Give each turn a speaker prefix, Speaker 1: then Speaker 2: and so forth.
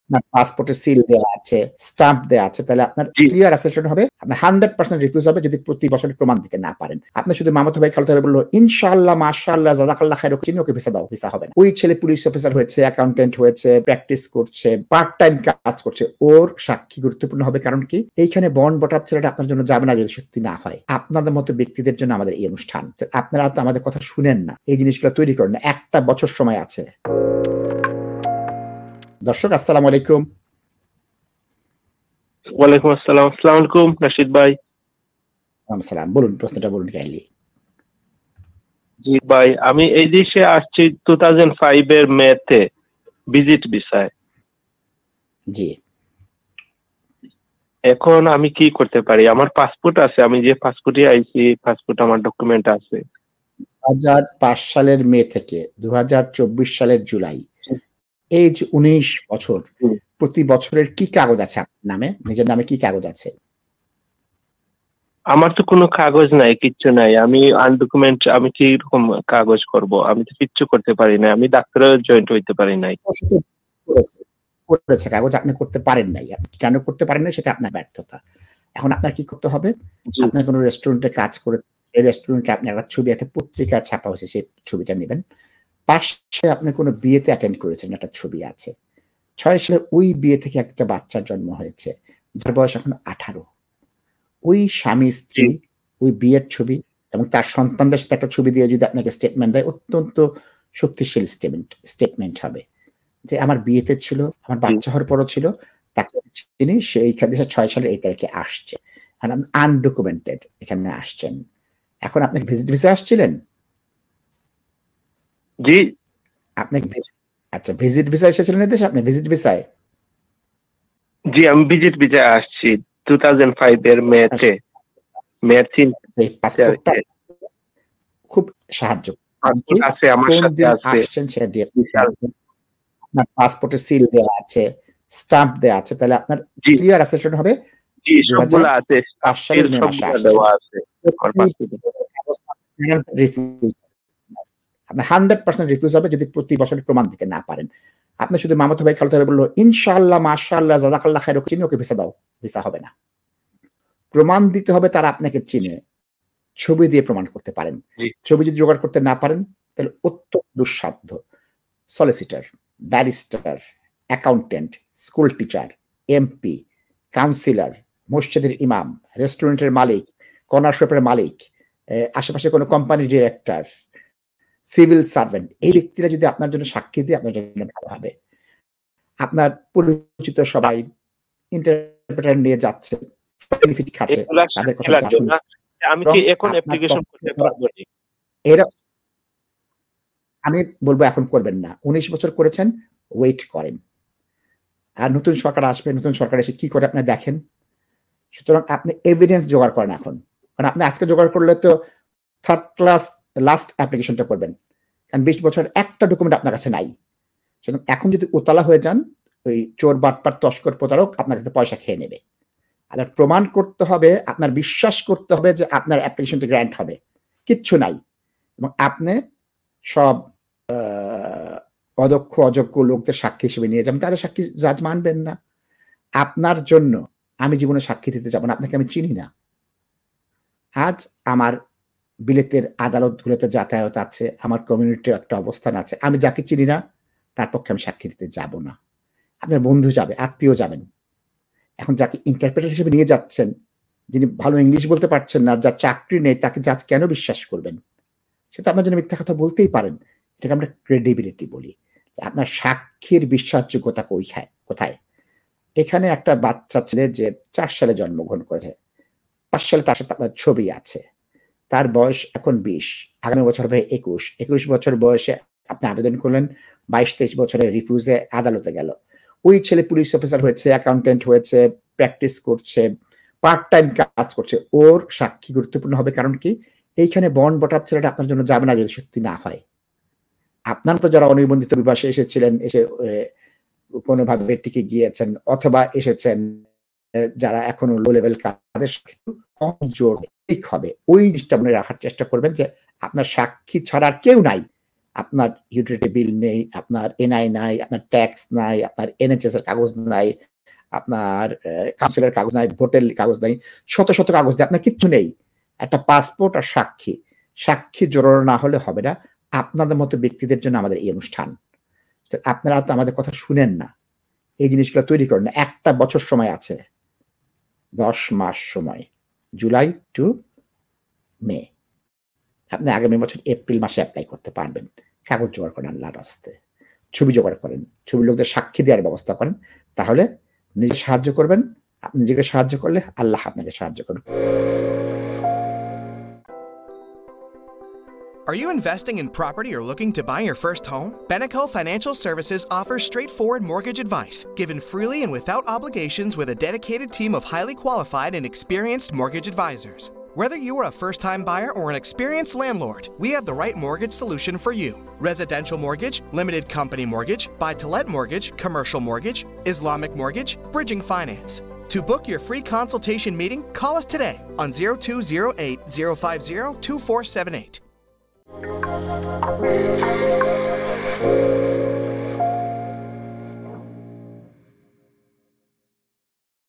Speaker 1: আপনার পাসপোর্টে সিল দেওয়া আছে, স্টাম্প দেওয়া আছে, তাহলে আপনার ক্লিয়ার অ্যাসেসমেন্ট হবে, আপনার 100% রিফিউজ হবে যদি প্রতি বছর প্রমাণ দিতে না পারেন। আপনি শুধু মামাতো ভাই খালাতো ভাই বললো ইনশাআল্লাহ মাশাআল্লাহ জাযাকাল্লাহ খাইর চিনি ওকে ভিসা দাও, ভিসা হবে না। ওই ছেলে পুলিশ অফিসার হয়েছে, অ্যাকাউন্টেন্ট হয়েছে, প্র্যাকটিস করছে, পার্ট টাইম কাজ করছে, ওর সাক্ষী গুরুত্বপূর্ণ হবে। কারণ কি এইখানে বন্ড বটাপ ছেলেটা আপনার জন্য যাবে না যদি সত্যি না হয়। আপনাদের মতো ব্যক্তিদের জন্য আমাদের এই অনুষ্ঠান। আপনারা তো আমাদের কথা শুনেন না, এই জিনিসগুলো তৈরি করেন না। একটা বছর সময় আছে। দর্শক আসসালামু আলাইকুম।
Speaker 2: ওয়ালাইকুম আসসালাম। আসসালামু আলাইকুম রাশিদ ভাই।
Speaker 1: সালাম, বলুন প্রশ্নটা বলুন কাইন্ডলি।
Speaker 2: জি ভাই, আমি এই দেশে আসছি 2005 এর মেতে ভিজিট ভিসায়।
Speaker 1: জি,
Speaker 2: এখন আমি কি করতে পারি? আমার পাসপোর্ট আছে, আমি যে পাসপোর্টে আইছি পাসপোর্ট আমার ডকুমেন্ট আছে।
Speaker 1: 2005 সালের মে থেকে 2024 সালের জুলাই, এজ 19 বছর, প্রতি বছরের কি কাগজ আছে আপনার নামে? নিজের নামে কি কাগজ আছে?
Speaker 2: আমার তো কোনো কাগজ নাই, কিচ্ছু নাই। আমি আনডকুমেন্ট, আমি কি রকম কাগজ করব? আমি তো কিচ্ছু করতে পারি না। আমি ডাক্তারের জয়েন্ট হইতে পারি নাই।
Speaker 1: করেছে কাগজ আপনি করতে পারেন নাই। আপনি কেন করতে পারেন না সেটা আপনার ব্যর্থতা। এখন আপনার কি করতে হবে? আপনার কোনো রেস্টুরেন্টে কাজ করে, সেই রেস্টুরেন্টে আপনার একটা ছবি, একটা পত্রিকা ছাপা হয়েছে, সেই ছবিটা নেবেন। পাশে আপনি কোনো বিয়েতে অ্যাটেন্ড করেছেন, একটা ছবি আছে। 6 সালে ওই বিয়ে থেকে একটা বাচ্চার জন্ম হয়েছে, যার বয়স এখন 18। ওই স্বামী স্ত্রী, ওই বিয়ের ছবি এবং তার সন্তানদের সাথে একটা ছবি দিয়ে যদি আপনাকে স্টেটমেন্ট দেয়, অত্যন্ত শক্তিশালী স্টেটমেন্ট হবে যে আমার বিয়েতে ছিল, আমার বাচ্চা হওয়ার পরও ছিল, তাকে চিনি, সে এইখানে 6 সালের এই তারিখে আসছে। আর আনডকুমেন্টেড এখানে আসছেন। এখন আপনি ভিজিট ভিসা আসছিলেন?
Speaker 2: জি,
Speaker 1: আপনি আচ্ছা, ভিজিট ভিসা এসেছিলেন এদেশে? আপনি ভিজিট ভিসায়?
Speaker 2: জি, আমি ভিজিট ভিসায় আসছি 2005 এর মেতে। মের 3
Speaker 1: পাসপোর্টটা খুব সাহায্য
Speaker 2: পাসপোর্ট আছে আমার সাথে আছে।
Speaker 1: আসছেন সেটা দিয়ে আপনার পাসপোর্টে সিল দেওয়া আছে, স্টাম্প দেওয়া আছে, তাহলে আপনার ক্লিয়ার অ্যাসেসমেন্ট হবে।
Speaker 2: জি, সবগুলো আছে, স্টাম্পের সবগুলো দেওয়া আছে আমার পাসপোর্টে।
Speaker 1: আপনার 100% রিফিউজ হবে যদি প্রতি বছর প্রমাণ দিতে না পারেন। আপনি শুধু মামাতো ভাই খালাতো ভাই বললো ইনশাআল্লাহ মাশাআল্লাহ জাযাকাল্লাহ খাইর চিনি ওকে ভিসা দাও, ভিসা হবে না। প্রমাণ দিতে হবে তারা আপনাকে চিনে, ছবি দিয়ে প্রমাণ করতে পারেন। ছবি যদি জোগাড় করতে না পারেন তাহলে অত্যন্ত দুঃসাধ্য। Solicitor, barrister, accountant, school teacher, MP, councillor, মসজিদের ইমাম, রেস্টুরেন্টের মালিক, কর্নার শপের মালিক, আশেপাশে কোনো কোম্পানির ডিরেক্টর, সিভিল সার্ভেন্ট, এই ব্যক্তিরা যদি আপনার জন্য সাক্ষী দিয়ে আপনার জন্য ভালো হবে। আপনার পরিচিত সবাই ইন্টারপ্রেটার নিয়ে যাচ্ছে, বেনিফিট খাচ্ছে, তাদের কথা শুনুন।
Speaker 2: আমি কি এখন অ্যাপ্লিকেশন করতে পারবো?
Speaker 1: এরা আমি বলবো এখন করবেন না। 19 বছর করেছেন, ওয়েট করেন। আর নতুন সরকার আসবে, নতুন সরকার এসে কি করে আপনি দেখেন। সুতরাং আপনি এভিডেন্স জোগাড় করেন এখন। কারণ আপনি আজকে জোগাড় করলে তো থার্ড ক্লাস লাস্ট অ্যাপ্লিকেশনটা করবেন। কারণ 20 বছর একটা ডকুমেন্ট আপনার কাছে নাই। সুতরাং এখন যদি উতলা হয়ে যান, ওই চোর বাটপার তস্কর প্রতারক আপনার কাছে পয়সা খেয়ে নেবে। আপনার প্রমাণ করতে হবে, আপনার বিশ্বাস করতে হবে যে আপনার অ্যাপ্লিকেশনটি গ্র্যান্ট হবে। কিচ্ছু নাই। এবং আপনি সব অদক্ষ অযোগ্য লোকদের সাক্ষী হিসেবে নিয়ে যাবেন, তাদের সাক্ষী জাজ মানবেন না। আপনার জন্য আমি জীবনে সাক্ষী দিতে যাব না, আপনাকে আমি চিনি না। আজ আমার বিলেতের আদালতগুলোতে যাতায়াত আছে, আমার কমিউনিটির একটা অবস্থান আছে, আমি যাকে চিনি না তার পক্ষে আমি সাক্ষী দিতে যাব না। আপনার বন্ধু যাবে, আত্মীয় যাবেন। এখন যাকে ইন্টারপ্রেটার হিসেবে নিয়ে যাচ্ছেন, যিনি ভালো ইংলিশ বলতে পারছেন না, যার চাকরি নেই, তাকে জাজ কেন বিশ্বাস করবেন? সে তো আপনার জন্য মিথ্যা কথা বলতেই পারেন। এটাকে আমরা ক্রেডিবিলিটি বলি। আপনার সাক্ষীর বিশ্বাসযোগ্যতা কোথায়? এখানে একটা বাচ্চা ছেলে যে 4 সালে জন্মগ্রহণ করেছে, 5 সালে তার সাথে আপনার ছবি আছে, তার বয়স এখন 20, আগামী বছর হবে 21 বছর বয়সে আপনি আবেদন করলেন, 22-23 বছরে রিফিউজে আদালতে গেল। ওই ছেলে পুলিশ অফিসার হয়েছে, অ্যাকাউন্টেন্ট হয়েছে, প্র্যাকটিস করছে, পার্ট টাইম কাজ করছে, ওর সাক্ষী গুরুত্বপূর্ণ হবে। কারণ কি এইখানে বন্ড বটাপ ছেলেটা আপনার জন্য যাবে না যদি সত্যি না হয়। আপনার তো যারা অনিবন্ধিত বিবাসে এসেছিলেন, এসে কোনোভাবে টিকে গিয়েছেন, অথবা এসেছেন যারা এখনো লো লেভেল, তাদের কম জোর ঠিক হবে। ওই জিনিসটা মনে রাখার চেষ্টা করবেন যে আপনার সাক্ষী ছাড়া আর কেউ নাই, আপনার ইউটিলিটি বিল নেই, আপনার এনআই নাই, আপনার ট্যাক্স নাই, আপনার এনএচএস এর কাগজ নাই, আপনার কাউন্সিলের কাগজ নাই, ভোটের কাগজ নাই, শত শত কাগজ নেই, আপনার কিচ্ছু নেই। একটা পাসপোর্ট আর সাক্ষী জোরালো না হলে হবে না। আপনাদের মতো ব্যক্তিদের জন্য আমাদের এই অনুষ্ঠান। আপনারা তো আমাদের কথা শুনেন না, এই জিনিসগুলো তৈরি করেন না। 1টা বছর সময় আছে, 10 মাস সময়, জুলাই টু মে। আপনি আগামী বছর এপ্রিল মাসে অ্যাপ্লাই করতে পারবেন। কাগজ জোগাড় করেন, আল্লাহর রাস্তায় ছবি জোগাড় করেন, ছবির লোকদের সাক্ষী দেওয়ার ব্যবস্থা করেন, তাহলে নিজে সাহায্য করবেন। আপনি নিজেকে সাহায্য করলে আল্লাহ আপনাকে সাহায্য করবেন।
Speaker 3: Are you investing in property or looking to buy your first home? Beneco Financial Services offers straightforward mortgage advice, given freely and without obligations with a dedicated team of highly qualified and experienced mortgage advisors. Whether you are a first-time buyer or an experienced landlord, we have the right mortgage solution for you. Residential mortgage, limited company mortgage, buy-to-let mortgage, commercial mortgage, Islamic mortgage, bridging finance. To book your free consultation meeting, call us today on 0208-050-2478.